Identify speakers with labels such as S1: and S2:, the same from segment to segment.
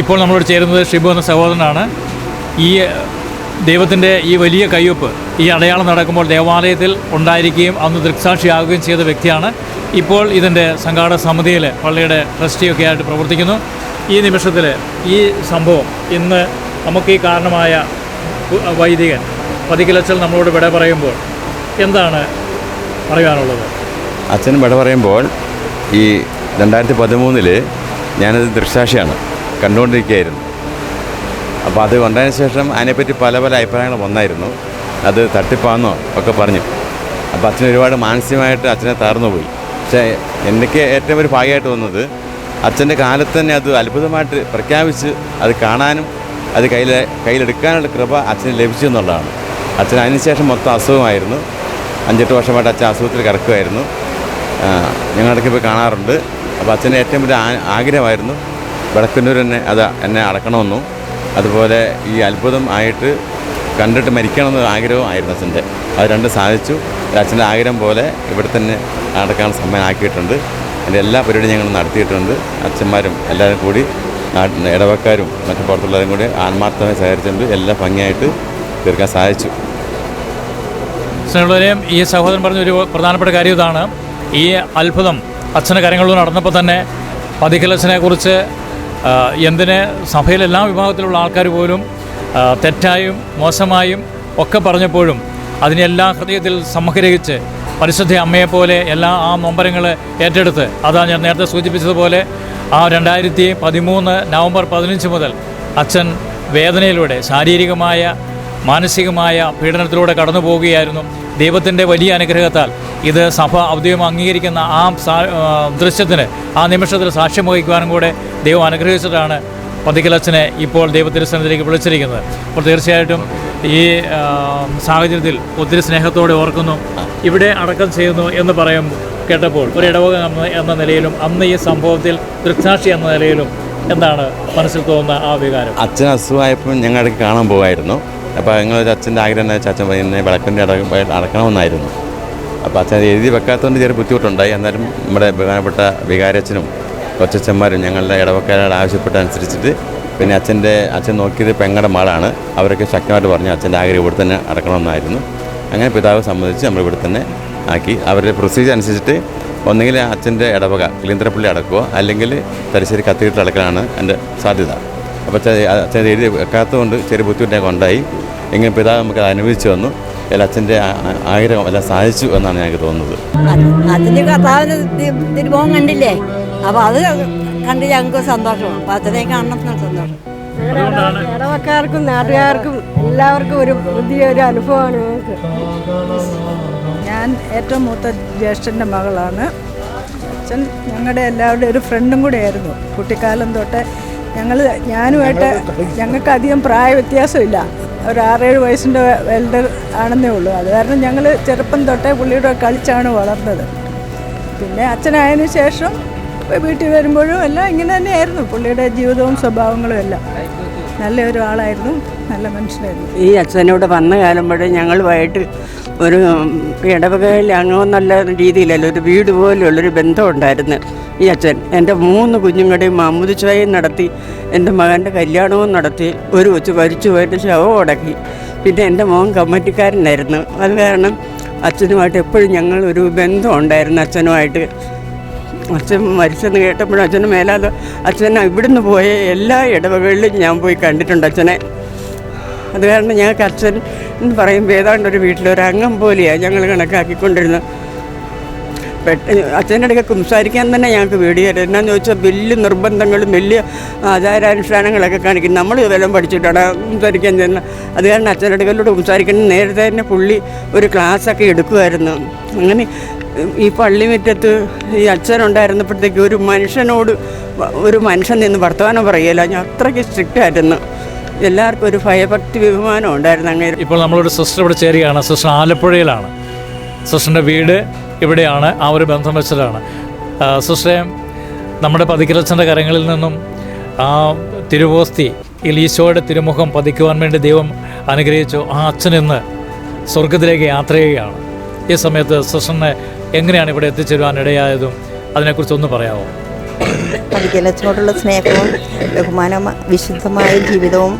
S1: ഇപ്പോൾ നമ്മളോട് ചേരുന്നത് ഷിബു എന്ന സഹോദരനാണ്. ഈ ദൈവത്തിൻ്റെ ഈ വലിയ കയ്യൊപ്പ്, ഈ അടയാളം നടക്കുമ്പോൾ ദേവാലയത്തിൽ ഉണ്ടായിരിക്കുകയും അന്ന് ദൃക്സാക്ഷിയാകുകയും ചെയ്ത വ്യക്തിയാണ്. ഇപ്പോൾ ഇതിൻ്റെ സംഘാടക സമിതിയിൽ പള്ളിയുടെ ട്രസ്റ്റിയൊക്കെ ആയിട്ട് പ്രവർത്തിക്കുന്നു. ഈ നിമിഷത്തിൽ ഈ സംഭവം ഇന്ന് നമുക്ക് ഈ കാരണമായ വൈദികൻ പതിക്കലച്ചൽ നമ്മളോട് വിട പറയുമ്പോൾ എന്താണ് പറയാനുള്ളത്?
S2: അച്ഛൻ വിട പറയുമ്പോൾ ഈ 2013 ഞാനത് ദൃക്സാക്ഷിയാണ്, കണ്ടുകൊണ്ടിരിക്കുകയായിരുന്നു. അപ്പോൾ അത് കൊണ്ടതിന് ശേഷം അതിനെപ്പറ്റി പല അഭിപ്രായങ്ങൾ വന്നായിരുന്നു. അത് തട്ടിപ്പാന്നോ ഒക്കെ പറഞ്ഞു. അപ്പോൾ അച്ഛൻ ഒരുപാട് മാനസികമായിട്ട് അച്ഛനെ തകർന്നുപോയി. പക്ഷേ എനിക്ക് ഏറ്റവും ഒരു ഭാഗ്യമായിട്ട് തോന്നുന്നത് അച്ഛൻ്റെ കാലത്ത് തന്നെ അത് അത്ഭുതമായിട്ട് പ്രഖ്യാപിച്ച് അത് കാണാനും അത് കയ്യിലെടുക്കാനുള്ള കൃപ അച്ഛന് ലഭിച്ചു എന്നുള്ളതാണ്. അച്ഛൻ അതിനുശേഷം മൊത്തം അസുഖമായിരുന്നു. 5-8 വർഷമായിട്ട് അച്ഛൻ അസുഖത്തിൽ കിടക്കുമായിരുന്നു. ഞങ്ങളിടയ്ക്ക് പോയി കാണാറുണ്ട്. അപ്പോൾ അച്ഛൻ്റെ ഏറ്റവും വലിയ ആഗ്രഹമായിരുന്നു വടക്കന്നൂർ എന്നെ അടക്കണമെന്നും അതുപോലെ ഈ അത്ഭുതം ആയിട്ട് കണ്ടിട്ട് മരിക്കണമെന്ന് ആഗ്രഹമായിരുന്നു അച്ഛൻ്റെ. അത് രണ്ടും സാധിച്ചു. അച്ഛൻ്റെ ആഗ്രഹം പോലെ ഇവിടെ തന്നെ നടക്കാൻ സമയമാക്കിയിട്ടുണ്ട്. അതിൻ്റെ എല്ലാ പരിപാടിയും ഞങ്ങൾ നടത്തിയിട്ടുണ്ട്. അച്ഛന്മാരും എല്ലാവരും കൂടി ഇടവക്കാരും മറ്റു പുറത്തുള്ളവരും കൂടി ആത്മാർത്ഥമായി സഹകരിച്ചുകൊണ്ട് എല്ലാം ഭംഗിയായിട്ട് തീർക്കാൻ സാധിച്ചു.
S1: സ്നേഹമുള്ളവരെയും ഈ സഹോദരൻ പറഞ്ഞൊരു പ്രധാനപ്പെട്ട കാര്യം ഇതാണ്. ഈ അത്ഭുതം അച്ഛൻ്റെ കാര്യങ്ങളിൽ നടന്നപ്പോൾ തന്നെ പതിക്കലച്ഛനെക്കുറിച്ച് എന്തിന് സഭയിലെല്ലാ വിഭാഗത്തിലുള്ള ആൾക്കാർ പോലും തെറ്റായും മോശമായും ഒക്കെ പറഞ്ഞപ്പോഴും അതിനെല്ലാം ഹൃദയത്തിൽ സംഗ്രഹിച്ച് പരിശുദ്ധ അമ്മയെപ്പോലെ എല്ലാ ആ നൊമ്പരങ്ങൾ ഏറ്റെടുത്ത്, അതാ ഞാൻ നേരത്തെ സൂചിപ്പിച്ചതുപോലെ ആ 2013 നവംബർ 15 മുതൽ അച്ഛൻ വേദനയിലൂടെ ശാരീരികമായ മാനസികമായ പീഡനത്തിലൂടെ കടന്നു പോവുകയായിരുന്നു. ദൈവത്തിൻ്റെ വലിയ അനുഗ്രഹത്താൽ ഇത് സഭ ഔദ്യോഗികം അംഗീകരിക്കുന്ന ആ ദൃശ്യത്തിന് ആ നിമിഷത്തിൽ സാക്ഷ്യം വഹിക്കുവാനും കൂടെ ദൈവം അനുഗ്രഹിച്ചിട്ടാണ് പതിക്കലച്ഛനെ ഇപ്പോൾ ദൈവത്തിരുസന്നിധിയിലേക്ക് വിളിച്ചിരിക്കുന്നത്. അപ്പോൾ തീർച്ചയായിട്ടും ഈ സാഹചര്യത്തിൽ ഒത്തിരി സ്നേഹത്തോടെ ഓർക്കുന്നു. ഇവിടെ അടക്കം ചെയ്യുന്നു എന്ന് കേട്ടപ്പോൾ ഒരു ഇടവക എന്ന നിലയിലും അന്ന് ഈ സംഭവത്തിൽ ദൃക്സാക്ഷി എന്ന നിലയിലും എന്താണ് മനസ്സിൽ തോന്നുന്ന ആ വികാരം?
S2: അച്ഛൻ അസുഖമായപ്പോൾ ഞങ്ങൾ ഇടയ്ക്ക് കാണാൻ പോകുമായിരുന്നു. അപ്പോൾ ഞങ്ങളൊരു അച്ഛൻ്റെ ആഗ്രഹം എന്താ വെച്ചാൽ അച്ഛൻ എന്നെ വിളക്കിൻ്റെ അടക്കണമെന്നായിരുന്നു. അപ്പോൾ അച്ഛൻ എഴുതി വെക്കാത്തതുകൊണ്ട് ചെറിയ ബുദ്ധിമുട്ടുണ്ടായി. എന്നാലും നമ്മുടെ ബഹുമാനപ്പെട്ട വികാരച്ചനും കൊച്ചച്ഛന്മാരും ഞങ്ങളുടെ ഇടവക്കാരോട് ആവശ്യപ്പെട്ട അനുസരിച്ചിട്ട് പിന്നെ അച്ഛൻ നോക്കിയത് പെങ്ങളുടെ മകളാണ്. അവരൊക്കെ ശക്തമായിട്ട് പറഞ്ഞു അച്ഛൻ്റെ ആഗ്രഹം ഇവിടെ തന്നെ അടക്കണമെന്നായിരുന്നു. അങ്ങനെ പിതാവ് സമ്മതിച്ച് നമ്മൾ ഇവിടെ തന്നെ ആക്കി. അവരുടെ പ്രൊസീജിയർ അനുസരിച്ചിട്ട് ഒന്നുകിൽ അച്ഛൻ്റെ ഇടവക കിളിന്തരപ്പള്ളി അടക്കുകയോ അല്ലെങ്കിൽ തലശ്ശേരി കത്തീഡ്രൽ അടക്കാനാണ് എൻ്റെ സാധ്യത. അപ്പോൾ അച്ഛൻ എഴുതി വെക്കാത്തതുകൊണ്ട് ചെറിയ ബുദ്ധിമുട്ടൊക്കെ ഉണ്ടായി. എങ്ങനെ പിതാവ് നമുക്ക് അനുഭവിച്ചു വന്നു. എല്ലാം അച്ഛൻ്റെ ആഗ്രഹം എല്ലാം സാധിച്ചു എന്നാണ് ഞങ്ങൾക്ക് തോന്നുന്നത്.
S3: അച്ഛൻ്റെ കർത്താവിന് തിരുമുഖം കണ്ടില്ലേ, അപ്പോൾ അത് കണ്ട് ഞങ്ങൾക്ക് സന്തോഷമാണ്. അപ്പോൾ അച്ഛനെ കാണണം സന്തോഷം.
S4: ഇടവക്കാർക്കും നാട്ടുകാർക്കും എല്ലാവർക്കും ഒരു പുതിയൊരു അനുഭവമാണ് ഞങ്ങൾക്ക്.
S5: ഞാൻ ഏറ്റവും മൂത്ത ജ്യേഷ്ഠൻ്റെ മകളാണ്. അച്ഛൻ ഞങ്ങളുടെ എല്ലാവരുടെയും ഒരു ഫ്രണ്ടും കൂടെ ആയിരുന്നു. കുട്ടിക്കാലം തൊട്ട് ഞാനുമായിട്ട് ഞങ്ങൾക്ക് അധികം പ്രായ വ്യത്യാസമില്ല. ഒരു 6-7 വയസ്സിൻ്റെ എൽഡർ ആണെന്നേ ഉള്ളൂ. അത് കാരണം ഞങ്ങൾ ചെറുപ്പം തൊട്ടേ പുള്ളിയുടെ കളിച്ചാണ് വളർന്നത്. പിന്നെ അച്ഛനായതിനു ശേഷം വീട്ടിൽ വരുമ്പോഴും എല്ലാം ഇങ്ങനെ തന്നെയായിരുന്നു. പുള്ളിയുടെ ജീവിതവും സ്വഭാവങ്ങളും എല്ലാം നല്ലൊരു ആളായിരുന്നു, നല്ല മനുഷ്യനായിരുന്നു.
S4: ഈ അച്ഛനോട് വന്ന കാലം വരെ ഞങ്ങളുമായിട്ട് ഒരു ഇടവകയിൽ അങ്ങനെ നല്ല രീതിയിലല്ല, ഒരു വീട് പോലെയുള്ളൊരു ബന്ധം ഉണ്ടായിരുന്നു ഈ അച്ഛൻ. എൻ്റെ 3 കുഞ്ഞുങ്ങളുടെയും മാമുദിച്ചായും നടത്തി, എൻ്റെ മകൻ്റെ കല്യാണവും നടത്തി, ഒരു കൊച്ചു മരിച്ചു പോയിട്ട് ശവം അടക്കി. പിന്നെ എൻ്റെ മോൻ കമ്മിറ്റിക്കാരനായിരുന്നു. അത് കാരണം അച്ഛനുമായിട്ട് എപ്പോഴും ഞങ്ങളൊരു ബന്ധം ഉണ്ടായിരുന്നു അച്ഛനുമായിട്ട്. അച്ഛൻ മരിച്ചെന്ന് കേട്ടപ്പോഴും അച്ഛന് മേലാതെ അച്ഛൻ ഇവിടുന്ന് പോയ എല്ലാ ഇടവകളിലും ഞാൻ പോയി കണ്ടിട്ടുണ്ട് അച്ഛനെ. അത് കാരണം ഞങ്ങൾക്ക് അച്ഛൻ എന്ന് പറയുമ്പോൾ ഏതാണ്ട് ഒരു വീട്ടിലൊരംഗം പോലെയാണ് ഞങ്ങൾ കണക്കാക്കിക്കൊണ്ടിരുന്നത്. അച്ഛൻ്റെ ഇടയ്ക്ക് സംസാരിക്കാൻ തന്നെ ഞങ്ങൾക്ക് പേടിയായിരുന്നു. എന്നാന്ന് ചോദിച്ചാൽ വലിയ നിർബന്ധങ്ങളും വലിയ ആചാരാനുഷ്ഠാനങ്ങളൊക്കെ കാണിക്കും. നമ്മൾ ഇതെല്ലാം പഠിച്ചിട്ടാണ് സംസാരിക്കാൻ ചെന്നത്. അത് കാരണം അച്ഛൻ്റെ ഇടയ്ക്കിലൂടെ സംസാരിക്കുന്ന നേരത്തെ തന്നെ പുള്ളി ഒരു ക്ലാസ്സൊക്കെ എടുക്കുമായിരുന്നു. അങ്ങനെ ഈ പള്ളിമുറ്റത്ത് ഈ അച്ഛനുണ്ടായിരുന്നപ്പോഴത്തേക്ക് ഒരു മനുഷ്യൻ നിന്ന് വർത്തമാനം പറയുകയില്ല. ഞാൻ അത്രയ്ക്ക് സ്ട്രിക്റ്റായിരുന്നു. എല്ലാവർക്കും ഒരു ഭയഭക്തി ബഹുമാനം ഉണ്ടായിരുന്നു. അങ്ങനെ
S1: ഇപ്പോൾ നമ്മളൊരു സിസ്റ്റർ ഇവിടെ ചേരുകയാണ്. സിസ്റ്റർ ആലപ്പുഴയിലാണ്. സിസ്റ്ററിൻ്റെ വീട് ഇവിടെയാണ്. ആ ഒരു ബന്ധം വെച്ചിട്ടാണ്. സിസ്റ്ററെ, നമ്മുടെ പതിക്കലച്ഛൻ്റെ കരങ്ങളിൽ നിന്നും ആ തിരുവോസ്തി ഈശോയുടെ തിരുമുഖം പതിക്കുവാൻ വേണ്ടി ദൈവം അനുഗ്രഹിച്ചു. ആ അച്ഛൻ ഇന്ന് സ്വർഗത്തിലേക്ക് യാത്ര ചെയ്യുകയാണ്. ഈ സമയത്ത് സിസ്റ്ററിനെ എങ്ങനെയാണ് ഇവിടെ എത്തിച്ചേരുവാൻ ഇടയായതും അതിനെക്കുറിച്ചൊന്ന് പറയാമോ?
S6: പതിക്കലച്ചനോടുള്ള സ്നേഹവും ബഹുമാനം വിശുദ്ധമായ ജീവിതവും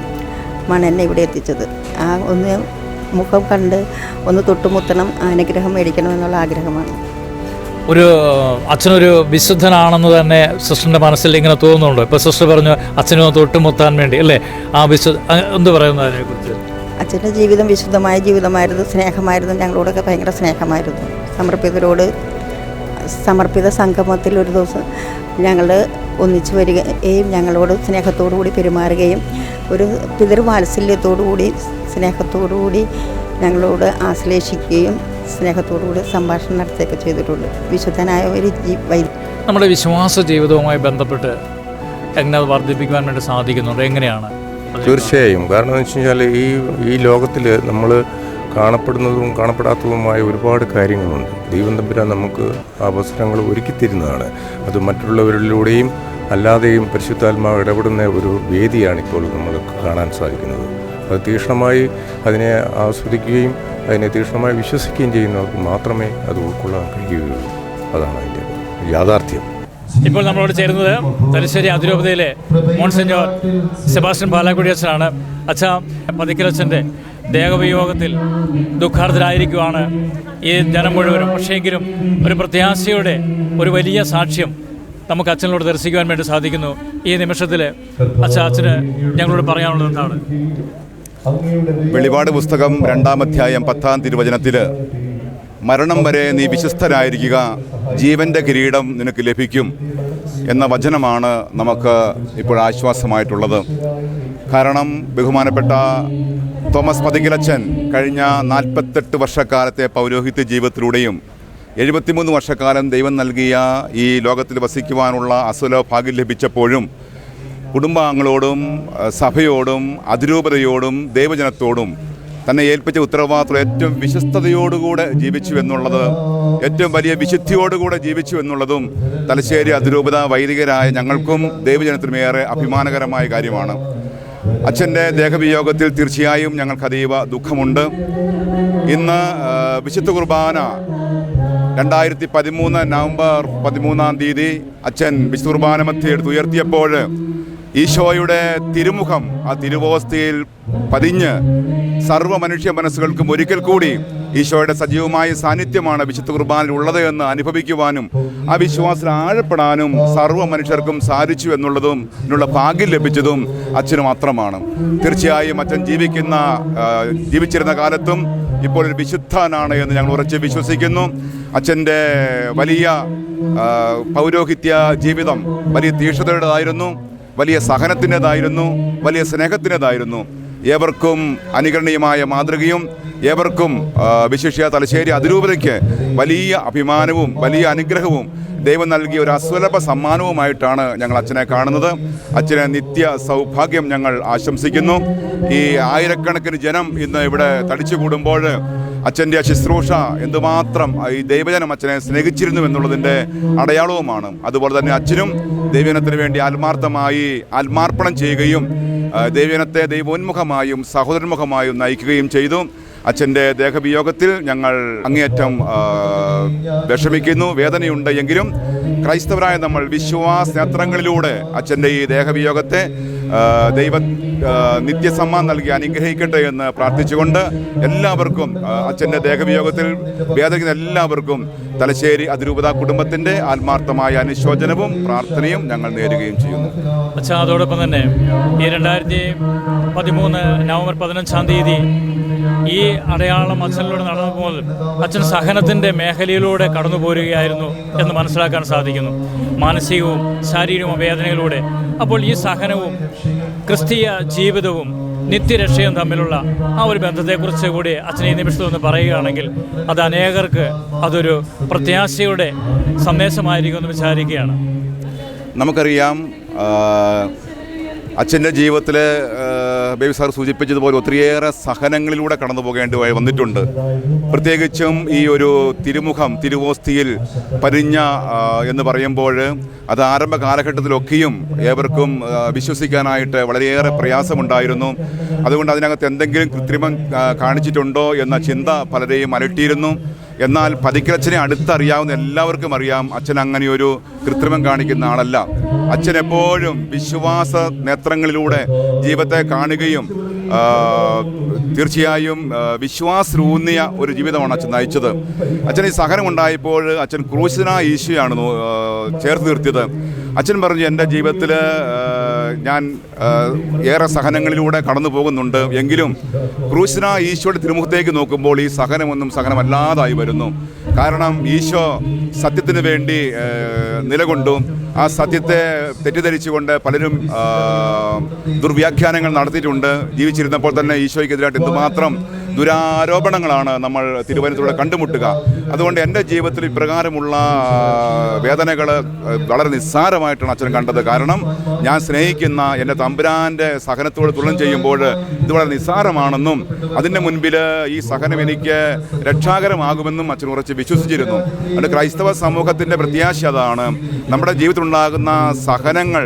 S6: ആണ് എന്നെ ഇവിടെ എത്തിച്ചത്. ആ ഒന്ന് മുഖം കണ്ട് ഒന്ന് തൊട്ടുമുത്തണം, അനുഗ്രഹം മേടിക്കണമെന്നുള്ള ആഗ്രഹമാണ്.
S1: ഒരു അച്ഛനൊരു വിശുദ്ധനാണെന്ന് തന്നെ സിസ്റ്ററിൻ്റെ മനസ്സിൽ ഇങ്ങനെ തോന്നുന്നുണ്ടോ? ഇപ്പോൾ സിസ്റ്റർ പറഞ്ഞു അച്ഛനെ തൊട്ടുമുത്താൻ വേണ്ടി അല്ലേ, ആ എന്ത് പറയുന്നു അതിനെക്കുറിച്ച്?
S6: അച്ഛൻ്റെ ജീവിതം വിശുദ്ധമായ ജീവിതമായിരുന്നു, സ്നേഹമായിരുന്നു, ഞങ്ങളോടൊക്കെ ഭയങ്കര സ്നേഹമായിരുന്നു. സമർപ്പിത സംഗമത്തിൽ ഒരു ദിവസം ഞങ്ങൾ ഒന്നിച്ചു വരികയും ഞങ്ങളോട് സ്നേഹത്തോടു കൂടി പെരുമാറുകയും ഒരു പിതൃവാത്സല്യത്തോടുകൂടി സ്നേഹത്തോടുകൂടി ഞങ്ങളോട് ആശ്ലേഷിക്കുകയും സ്നേഹത്തോടുകൂടി സംഭാഷണം നടത്തുകയൊക്കെ ചെയ്തിട്ടുണ്ട്. വിശുദ്ധനായ ഒരു
S1: നമ്മുടെ വിശ്വാസ ജീവിതവുമായി ബന്ധപ്പെട്ട് എങ്ങനെ അത് വർദ്ധിപ്പിക്കുവാൻ വേണ്ടി സാധിക്കുന്നുണ്ട്? എങ്ങനെയാണ്?
S7: തീർച്ചയായും. കാരണം എന്ന് വെച്ച് കഴിഞ്ഞാൽ ഈ ലോകത്തിൽ നമ്മൾ കാണപ്പെടുന്നതും കാണപ്പെടാത്തതുമായ ഒരുപാട് കാര്യങ്ങളുണ്ട്. ദൈവം തമ്പുരാൻ നമുക്ക് അവസരങ്ങൾ ഒരുക്കിത്തരുന്നതാണ്. അത് മറ്റുള്ളവരിലൂടെയും അല്ലാതെയും പരിശുദ്ധാത്മാവ് ഇടപെടുന്ന ഒരു വേദിയാണിപ്പോൾ നമ്മൾ കാണാൻ സാധിക്കുന്നത്. അത് തീക്ഷ്ണമായി അതിനെ ആസ്വദിക്കുകയും അതിനെ തീക്ഷ്ണമായി വിശ്വസിക്കുകയും ചെയ്യുന്നവർക്ക് മാത്രമേ അത് ഉൾക്കൊള്ളാൻ കഴിയുകയുള്ളൂ. അതാണ് അതിൻ്റെ യാഥാർത്ഥ്യം.
S1: ഇപ്പോൾ നമ്മളോട് ചേരുന്നത് തലശ്ശേരി അതിരൂപതയിലെ മോൺസിഞ്ഞോർ സെബാസ്റ്റ്യൻ പാലാക്കുടി അച്ഛനാണ്. അച്ഛാ, പതിക്കലച്ഛൻ്റെ ദേഹവിയോഗത്തിൽ ദുഃഖാർദ്ധരായിരിക്കുവാണ് ഈ ജനം മുഴുവനും. പക്ഷേങ്കിലും ഒരു പ്രത്യാശയുടെ ഒരു വലിയ സാക്ഷ്യം നമുക്ക് അച്ഛനോട് ദർശിക്കുവാൻ വേണ്ടി സാധിക്കുന്നു. ഈ നിമിഷത്തിൽ അച്ഛന് ഞങ്ങളോട് പറയാനുള്ളത് എന്താണ്?
S8: വെളിപാട് പുസ്തകം 2-ാം അധ്യായം 10-ാം തിരുവചനത്തിൽ മരണം വരെ നീ വിശ്വസ്തനായിരിക്കുക, ജീവൻ്റെ കിരീടം നിനക്ക് ലഭിക്കും എന്ന വചനമാണ് നമുക്ക് ഇപ്പോൾ ആശ്വാസമായിട്ടുള്ളത്. കാരണം ബഹുമാനപ്പെട്ട തോമസ് പതിക്കലച്ഛൻ കഴിഞ്ഞ 48 വർഷക്കാലത്തെ പൗരോഹിത്യ ജീവിതത്തിലൂടെയും 73 വർഷക്കാലം ദൈവം നൽകിയ ഈ ലോകത്തിൽ വസിക്കുവാനുള്ള അസുലഭ ഭാഗ്യം ലഭിച്ചപ്പോഴും കുടുംബാംഗങ്ങളോടും സഭയോടും അതിരൂപതയോടും ദൈവജനത്തോടും തന്നെ ഏൽപ്പിച്ച ഉത്തരവാദിത്വം ഏറ്റവും വിശ്വസ്തയോടുകൂടെ ജീവിച്ചു എന്നുള്ളത്, ഏറ്റവും വലിയ വിശുദ്ധിയോടുകൂടെ ജീവിച്ചു എന്നുള്ളതും തലശ്ശേരി അതിരൂപത വൈദികരായ ഞങ്ങൾക്കും ദൈവജനത്തിനും ഏറെ അഭിമാനകരമായ കാര്യമാണ്. അച്ഛൻ്റെ ദേഹവിയോഗത്തിൽ തീർച്ചയായും ഞങ്ങൾക്ക് അതീവ ദുഃഖമുണ്ട്. ഇന്ന് വിശുദ്ധ കുർബാന 2013 നവംബർ 13-ാം തീയതി അച്ഛൻ വിശുദ്ധ കുർബാന മധ്യേ എടുത്ത് ഉയർത്തിയപ്പോൾ ഈശോയുടെ തിരുമുഖം ആ തിരുവോസ്തിയിൽ പതിഞ്ഞ് സർവ്വ മനുഷ്യ മനസ്സുകൾക്കും ഒരിക്കൽ കൂടി ഈശോയുടെ സജീവമായ സാന്നിധ്യമാണ് വിശുദ്ധ കുർബാനയിൽ ഉള്ളത് എന്ന് അനുഭവിക്കുവാനും ആ വിശ്വാസത്തിൽ ആഴപ്പെടാനും സർവ്വ മനുഷ്യർക്കും സാധിച്ചു എന്നുള്ളതും ഇതിനുള്ള ഭാഗ്യം ലഭിച്ചതും അച്ഛന് മാത്രമാണ്. തീർച്ചയായും അച്ഛൻ ജീവിച്ചിരുന്ന കാലത്തും ഇപ്പോൾ ഒരു വിശുദ്ധനാണ് എന്ന് ഞങ്ങൾ ഉറച്ച് വിശ്വസിക്കുന്നു. അച്ഛൻ്റെ വലിയ പൗരോഹിത്യ ജീവിതം വലിയ തീക്ഷ്ണതയുടേതായിരുന്നു, വലിയ സഹനത്തിൻ്റെതായിരുന്നു, വലിയ സ്നേഹത്തിൻ്റെതായിരുന്നു. ഏവർക്കും അനുകരണീയമായ മാതൃകയും ഏവർക്കും വിശിഷ്യ തലശ്ശേരി അതിരൂപതയ്ക്ക് വലിയ അഭിമാനവും വലിയ അനുഗ്രഹവും ദൈവം നൽകിയ ഒരു അസുലഭ സമ്മാനവുമായിട്ടാണ് ഞങ്ങൾ അച്ഛനെ കാണുന്നത്. അച്ഛനെ നിത്യ സൗഭാഗ്യം ഞങ്ങൾ ആശംസിക്കുന്നു. ഈ ആയിരക്കണക്കിന് ജനം ഇന്ന് ഇവിടെ തടിച്ചു കൂടുമ്പോൾ അച്ഛൻ്റെ ശുശ്രൂഷ എന്തുമാത്രം ഈ ദൈവജനം അച്ഛനെ സ്നേഹിച്ചിരുന്നു എന്നുള്ളതിൻ്റെ അടയാളവുമാണ്. അതുപോലെ തന്നെ അച്ഛനും ദൈവജനത്തിന് വേണ്ടി ആത്മാർപ്പണം ചെയ്യുകയും ദൈവജനത്തെ ദൈവോന്മുഖമായും സഹോദരന്മുഖമായും നയിക്കുകയും ചെയ്തു. അച്ഛൻ്റെ ദേഹവിയോഗത്തിൽ ഞങ്ങൾ അങ്ങേയറ്റം വിഷമിക്കുന്നു, വേദനയുണ്ട്. എങ്കിലും ക്രൈസ്തവരായ നമ്മൾ വിശ്വാസനേത്രങ്ങളിലൂടെ അച്ഛൻ്റെ ഈ ദേഹവിയോഗത്തെ ദൈവം നിത്യസമ്മാനം നൽകി അനുഗ്രഹിക്കട്ടെ എന്ന് പ്രാർത്ഥിച്ചുകൊണ്ട് എല്ലാവർക്കും അച്ഛൻ്റെ ദേഹവിയോഗത്തിൽ വേദനിക്കുന്ന എല്ലാവർക്കും തലശ്ശേരി അതിരൂപത കുടുംബത്തിൻ്റെ ആത്മാർത്ഥമായ അനുശോചനവും പ്രാർത്ഥനയും ഞങ്ങൾ നേരുകയും ചെയ്യുന്നു.
S1: അച്ഛാ, അതോടൊപ്പം തന്നെ ഈ 2013 നവംബർ 15-ാം തീയതി ഈ അടയാളം അച്ഛനിലൂടെ നടന്നപ്പോൾ അച്ഛൻ സഹനത്തിൻ്റെ മേഖലയിലൂടെ കടന്നു പോരുകയായിരുന്നു എന്ന് മനസ്സിലാക്കാൻ സാധിക്കുന്നു, മാനസികവും ശാരീരികവും വേദനയിലൂടെ. അപ്പോൾ ഈ സഹനവും ക്രിസ്തീയ ജീവിതവും നിത്യരക്ഷയും തമ്മിലുള്ള ആ ഒരു ബന്ധത്തെക്കുറിച്ച് കൂടി അച്ഛൻ ഈ നിമിഷത്തിൽ ഒന്ന് പറയുകയാണെങ്കിൽ അത് അനേകർക്ക് അതൊരു പ്രത്യാശയുടെ സന്ദേശമായിരിക്കുമെന്ന് വിചാരിക്കുകയാണ്.
S8: നമുക്കറിയാം അച്ഛൻ്റെ ജീവിതത്തിൽ ബേബി സാർ സൂചിപ്പിച്ചതുപോലെ ഒത്തിരിയേറെ സഹനങ്ങളിലൂടെ കടന്നു പോകേണ്ടി വന്നിട്ടുണ്ട്. പ്രത്യേകിച്ചും ഈ ഒരു തിരുവോസ്തിയിൽ പരിഞ്ഞ എന്ന് പറയുമ്പോൾ അത് ആരംഭ കാലഘട്ടത്തിലൊക്കെയും ഏവർക്കും വിശ്വസിക്കാനായിട്ട് വളരെയേറെ പ്രയാസമുണ്ടായിരുന്നു. അതുകൊണ്ട് അതിനകത്ത് എന്തെങ്കിലും കൃത്രിമം കാണിച്ചിട്ടുണ്ടോ എന്ന ചിന്ത പലരെയും അലട്ടിയിരുന്നു. എന്നാൽ പതിക്കലച്ഛനെ അടുത്തറിയാവുന്ന എല്ലാവർക്കും അറിയാം അച്ഛൻ അങ്ങനെയൊരു കൃത്രിമം കാണിക്കുന്ന ആളല്ല. അച്ഛൻ എപ്പോഴും വിശ്വാസ നേത്രങ്ങളിലൂടെ ജീവിതത്തെ കാണുകയും തീർച്ചയായും വിശ്വാസൂന്നിയ ഒരു ജീവിതമാണ് അച്ഛൻ നയിച്ചത്. അച്ഛൻ ഈ സഹനം ഉണ്ടായപ്പോൾ അച്ഛൻ ക്രൂശിതനായ ഈശോയാണ് ചേർത്ത് നിർത്തിയത്. അച്ഛൻ പറഞ്ഞു, എൻ്റെ ജീവിതത്തിൽ ഞാൻ ഏറെ സഹനങ്ങളിലൂടെ കടന്നു പോകുന്നുണ്ട്, എങ്കിലും ക്രൂശിതനായ ഈശോയുടെ തിരുമുഖത്തേക്ക് നോക്കുമ്പോൾ ഈ സഹനമൊന്നും സഹനമല്ലാതായി വരുന്നു. കാരണം ഈശോ സത്യത്തിന് വേണ്ടി നിലകൊണ്ടു. ആ സത്യത്തെ തെറ്റിദ്ധരിച്ചുകൊണ്ട് പലരും ദുർവ്യാഖ്യാനങ്ങൾ നടത്തിയിട്ടുണ്ട്. ജീവിച്ചിരുന്നപ്പോൾ തന്നെ ഈശോയ്ക്കെതിരായിട്ട് എന്തുമാത്രം ദുരാരോപണങ്ങളാണ് നമ്മൾ തിരുവനന്തപുരത്തൂടെ കണ്ടുമുട്ടുക. അതുകൊണ്ട് എൻ്റെ ജീവിതത്തിൽ ഇപ്രകാരമുള്ള വേദനകൾ വളരെ നിസ്സാരമായിട്ടാണ് അച്ഛൻ കണ്ടത്. കാരണം ഞാൻ സ്നേഹിക്കുന്ന എൻ്റെ തമ്പുരാൻ്റെ സഹനത്തോട് തുലനം ചെയ്യുമ്പോൾ ഇത് വളരെ നിസ്സാരമാണെന്നും അതിൻ്റെ മുൻപിൽ ഈ സഹനം എനിക്ക് രക്ഷാകരമാകുമെന്നും അച്ഛൻ ഉറച്ച് വിശ്വസിച്ചിരുന്നു. അതുകൊണ്ട് ക്രൈസ്തവ സമൂഹത്തിൻ്റെ പ്രത്യാശ അതാണ്. നമ്മുടെ ജീവിതത്തിലുണ്ടാകുന്ന സഹനങ്ങൾ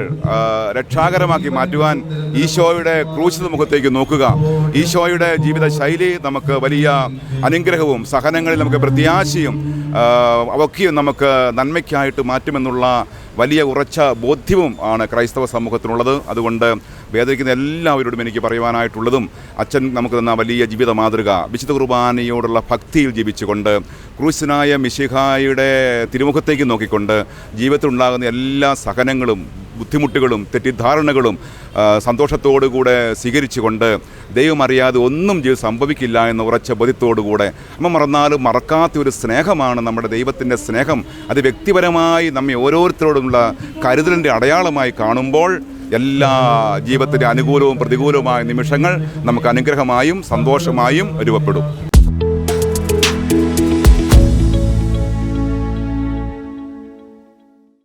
S8: രക്ഷാകരമാക്കി മാറ്റുവാൻ ഈശോയുടെ ക്രൂശിത മുഖത്തേക്ക് നോക്കുക. ഈശോയുടെ ജീവിത ശൈലി നമുക്ക് വലിയ അനുഗ്രഹവും സഹനങ്ങളിൽ നമുക്ക് പ്രത്യാശയും അവയൊക്കെ നമുക്ക് നന്മയ്ക്കായിട്ട് മാറ്റുമെന്നുള്ള വലിയ ഉറച്ച ബോധ്യവും ആണ് ക്രൈസ്തവ സമൂഹത്തിനുള്ളത്. അതുകൊണ്ട് വേദനിക്കുന്ന എല്ലാവരോടും എനിക്ക് പറയുവാനായിട്ടുള്ളതും അച്ഛൻ നമുക്ക് തന്ന വലിയ ജീവിത മാതൃക, വിശുദ്ധ കുർബാനയോടുള്ള ഭക്തിയിൽ ജീവിച്ചുകൊണ്ട് ക്രൂശനായ മിശിഹായുടെ തിരുമുഖത്തേക്ക് നോക്കിക്കൊണ്ട് ജീവിതത്തിലുണ്ടാകുന്ന എല്ലാ സഹനങ്ങളും ബുദ്ധിമുട്ടുകളും തെറ്റിദ്ധാരണകളും സന്തോഷത്തോടുകൂടെ സ്വീകരിച്ചുകൊണ്ട് ദൈവം അറിയാതെ ഒന്നും ജീവിതം സംഭവിക്കില്ല എന്ന ഉറച്ച ബോധ്യത്തോടുകൂടെ നമ്മൾ മറന്നാലും മറക്കാത്ത ഒരു സ്നേഹമാണ് നമ്മുടെ ദൈവത്തിൻ്റെ സ്നേഹം. അത് വ്യക്തിപരമായി നമ്മെ ഓരോരുത്തരോടുമുള്ള കരുതലിൻ്റെ അടയാളമായി കാണുമ്പോൾ എല്ലാ ജീവിതത്തിൻ്റെ അനുകൂലവും പ്രതികൂലവുമായ നിമിഷങ്ങൾ നമുക്ക് അനുഗ്രഹമായും സന്തോഷമായും രൂപപ്പെടും.